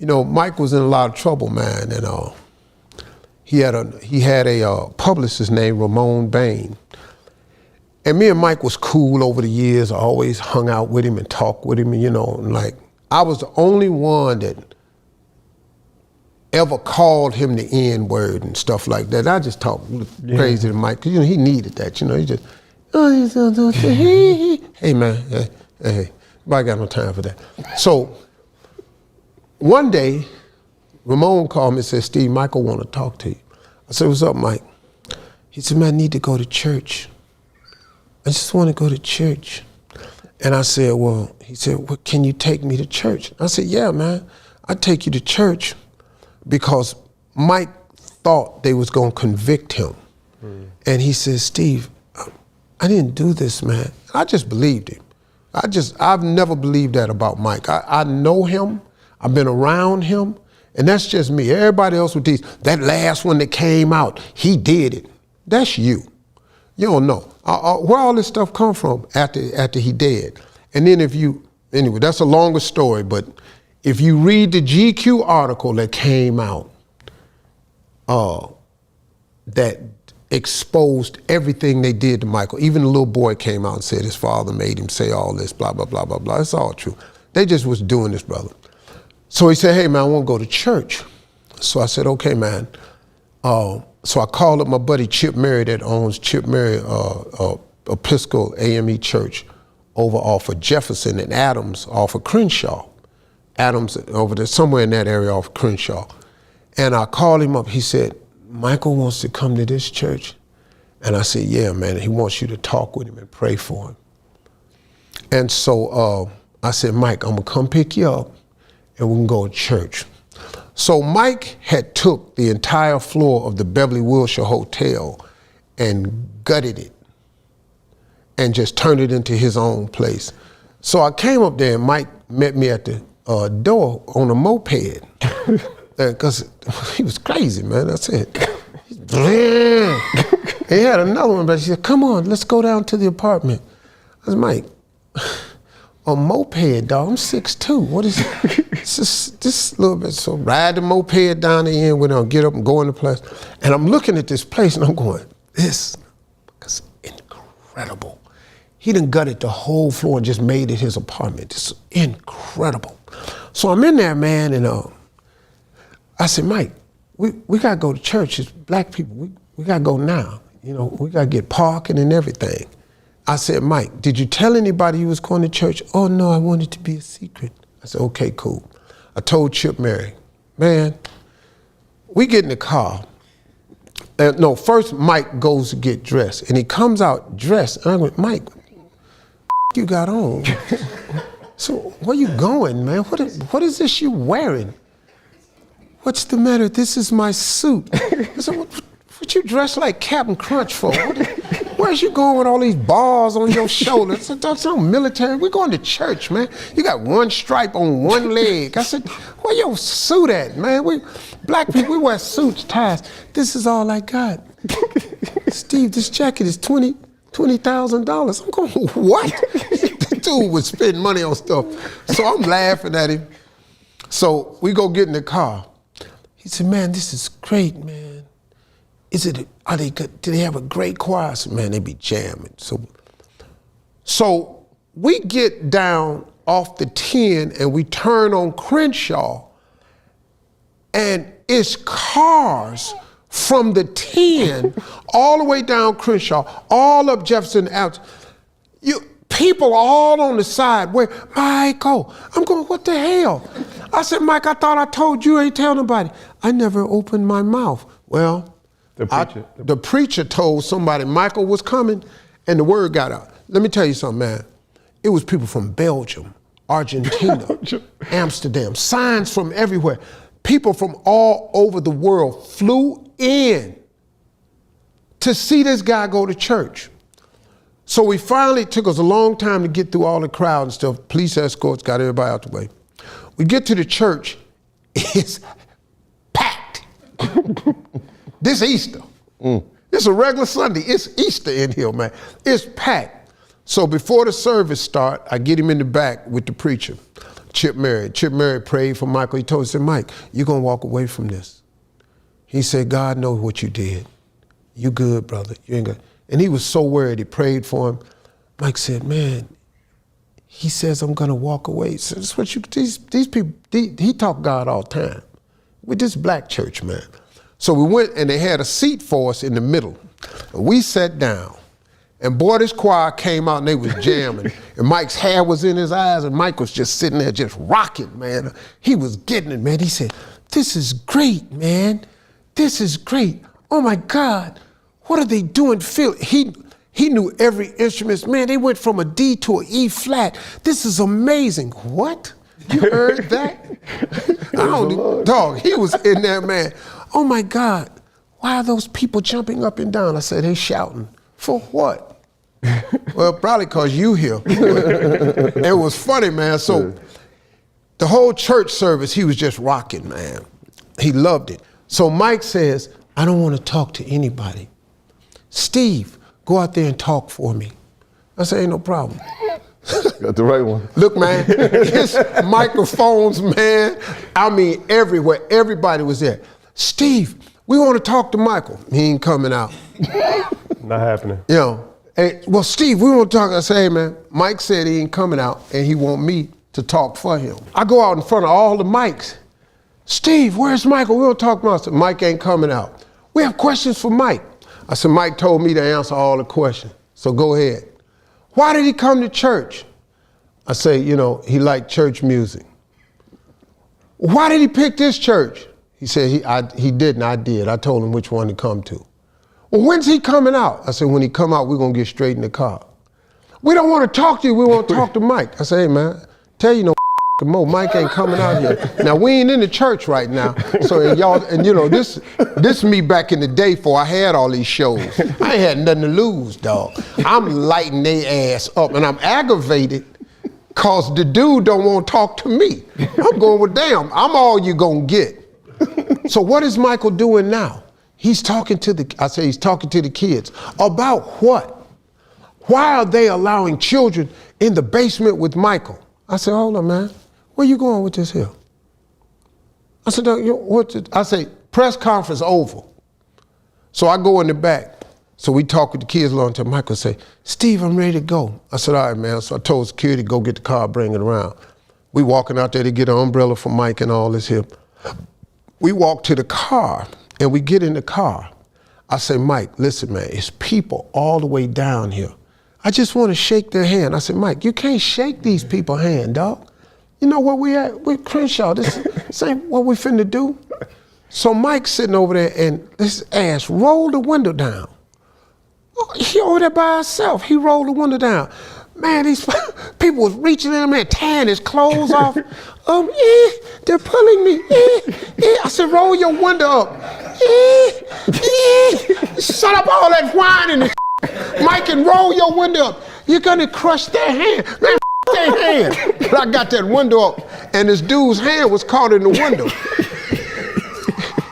You know, Mike was in a lot of trouble, man, and he had a publicist named Ramon Bain. And me and Mike was cool over the years. I always hung out with him and talked with him, and, you know, and like, I was the only one that ever called him the N-word and stuff like that. I just talked crazy to Mike, because, you know, he needed that, you know. He just, hey, man, hey, nobody got no time for that. So one day, Ramon called me and said, Steve, Michael want to talk to you. I said, what's up, Mike? He said, man, I need to go to church. I just want to go to church. And I said, well, he said, well, can you take me to church? I said, yeah, man, I'll take you to church, because Mike thought they was going to convict him. And he said, Steve, I didn't do this, man. I just believed him. I've never believed that about Mike. I know him, I've been around him, and that's just me. Everybody else with these, that last one that came out, he did it. That's you. You don't know. Where all this stuff come from after he dead. And then anyway, that's a longer story, but if you read the GQ article that came out, that exposed everything they did to Michael. Even the little boy came out and said his father made him say all this, blah, blah, blah, blah, blah. It's all true. They just was doing this, brother. So he said, hey, man, I want to go to church. So I said, okay, man. So I called up my buddy Chip Murray that owns Chip Murray Episcopal AME Church over off of Jefferson and Adams off of Crenshaw. Adams over there, somewhere in that area off of Crenshaw. And I called him up. He said, Michael wants to come to this church. And I said, yeah, man, he wants you to talk with him and pray for him. And so I said, Mike, I'm gonna come pick you up and we can go to church. So Mike had took the entire floor of the Beverly Wilshire Hotel and gutted it and just turned it into his own place. So I came up there and Mike met me at the door on a moped. Because he was crazy, man. That's it. He had another one, but he said, come on, let's go down to the apartment. I said, Mike, a moped, dog, I'm 6'2". What is it? It's just a little bit. So ride the moped down the end, we're gonna get up and go in the place. And I'm looking at this place and I'm going, this is incredible. He done gutted the whole floor and just made it his apartment. This is incredible. So I'm in there, man, and I said, Mike, we gotta go to church. It's black people. We gotta go now. You know, we gotta get parking and everything. I said, Mike, did you tell anybody you was going to church? Oh no, I wanted it to be a secret. I said, okay, cool. I told Chip Murray, man, we get in the car. No, first Mike goes to get dressed and he comes out dressed. And I went, Mike, what you got on? So where you going, man? What is this you wearing? What's the matter? This is my suit. I said, what you dressed like Captain Crunch for? Where's you going with all these bars on your shoulders? That's not military. We're going to church, man. You got one stripe on one leg. I said, where your suit at, man? Black people, we wear suits, ties. This is all I got. Steve, this jacket is $20,000. I'm going, what? The dude would spend money on stuff. So I'm laughing at him. So we go get in the car. He said, man, this is great, man. Do they have a great choir? I said, man, they be jamming. So we get down off the 10 and we turn on Crenshaw and it's cars from the 10 all the way down Crenshaw, all up Jefferson Avenue. People all on the side. Where, Michael, I'm going, what the hell? I said, Mike, I thought I told you, ain't tell nobody. I never opened my mouth. Well, the preacher told somebody Michael was coming and the word got out. Let me tell you something, man. It was people from Belgium, Argentina, Amsterdam, signs from everywhere. People from all over the world flew in to see this guy go to church. So we finally, took us a long time to get through all the crowd and stuff. Police escorts got everybody out the way. We get to the church, it's packed. This Easter. It's a regular Sunday. It's Easter in here, man. It's packed. So before the service start, I get him in the back with the preacher. Chip Murray. Chip Murray prayed for Michael. He told him, said, Mike, you're going to walk away from this. He said, God knows what you did. You good, brother. You ain't good. And he was so worried. He prayed for him. Mike said, man, he says, I'm going to walk away. So that's what these people, he talk God all the time. With this black church, man. So we went and they had a seat for us in the middle. And we sat down. And boy, this choir came out and they was jamming. And Mike's hair was in his eyes and Mike was just sitting there just rocking, man. He was getting it, man. He said, this is great, man. This is great. Oh my God, what are they doing? Phil, he knew every instrument. Man, they went from a D to an E flat. This is amazing. What? You heard that? Dog, he was in there, man. Oh my God, why are those people jumping up and down? I said, they shouting. For what? Well, probably because you here. It was funny, man. So the whole church service, he was just rocking, man. He loved it. So Mike says, I don't want to talk to anybody. Steve, go out there and talk for me. I said, ain't no problem. Got the right one. Look, man, his microphones, man, I mean, everywhere. Everybody was there. Steve, we want to talk to Michael. He ain't coming out. Not happening. You know, hey, well, Steve, we want to talk. I say, hey, man, Mike said he ain't coming out and he want me to talk for him. I go out in front of all the mics. Steve, where's Michael? We want to talk to him. I said, Mike ain't coming out. We have questions for Mike. I said, Mike told me to answer all the questions, so go ahead. Why did he come to church? I say, you know, he liked church music. Why did he pick this church? He said, he didn't, I did. I told him which one to come to. Well, when's he coming out? I said, when he come out, we're gonna get straight in the car. We don't want to talk to you, we want to talk to Mike. I said, hey man, tell you no more, Mike ain't coming out here. Now we ain't in the church right now, so y'all, and you know, this me back in the day before I had all these shows. I ain't had nothing to lose, dog. I'm lighting their ass up and I'm aggravated cause the dude don't want to talk to me. I'm going, well damn, I'm all you gonna get. So what is Michael doing now? He's talking to he's talking to the kids. About what? Why are they allowing children in the basement with Michael? I said, hold on, man. Where you going with this here? I said, I say, press conference over. So I go in the back. So we talk with the kids along until Michael say, Steve, I'm ready to go. I said, all right, man. So I told security, go get the car, bring it around. We walking out there to get an umbrella for Mike and all this here. We walk to the car and we get in the car. I say, Mike, listen, man, it's people all the way down here. I just want to shake their hand. I said, Mike, you can't shake these people's hand, dog. You know where we at? We're Crenshaw. This ain't what we finna do. So Mike's sitting over there and this ass rolled the window down. He over there by himself. He rolled the window down. Man, these people was reaching in, man, tearing his clothes off. They're pulling me. I said, roll your window up. Shut up all that whining and Mike, and roll your window up. You're gonna crush their hand. Man, their hand. But I got that window up and this dude's hand was caught in the window.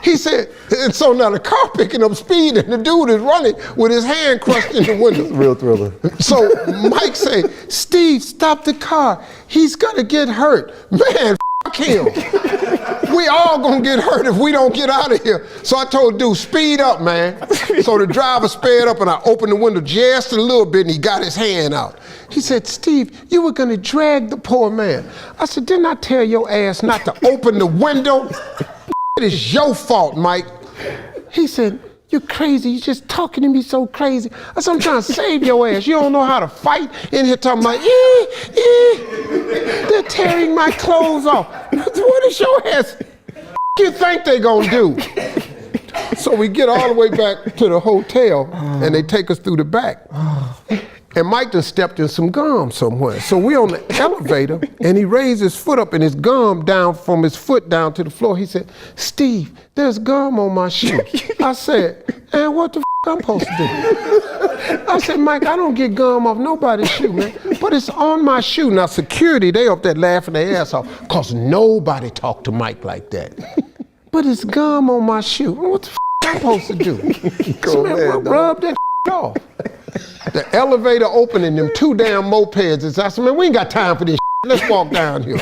He said, and so now the car picking up speed and the dude is running with his hand crushed in the window. Real thriller. So Mike say, Steve, stop the car. He's gonna get hurt. Man, f him. We all gonna get hurt if we don't get out of here. So I told dude, speed up, man. So the driver sped up and I opened the window just a little bit and he got his hand out. He said, Steve, you were gonna drag the poor man. I said, didn't I tell your ass not to open the window? It is your fault, Mike. He said, you're crazy. You're just talking to me so crazy. I said, I'm trying to save your ass. You don't know how to fight in here talking about, they're tearing my clothes off. What is your ass? You think they gonna do? So we get all the way back to the hotel and they take us through the back. And Mike done stepped in some gum somewhere. So we on the elevator and he raised his foot up and his gum down from his foot down to the floor. He said, Steve, there's gum on my shoe. I said, and what the f I'm supposed to do? I said, Mike, I don't get gum off nobody's shoe, man. But it's on my shoe. Now security, they up there laughing their ass off because nobody talked to Mike like that. But it's gum on my shoe. What the f I'm supposed to do? So man, rub that off. The elevator opening, them two damn mopeds. I said, man, we ain't got time for this. Let's walk down here.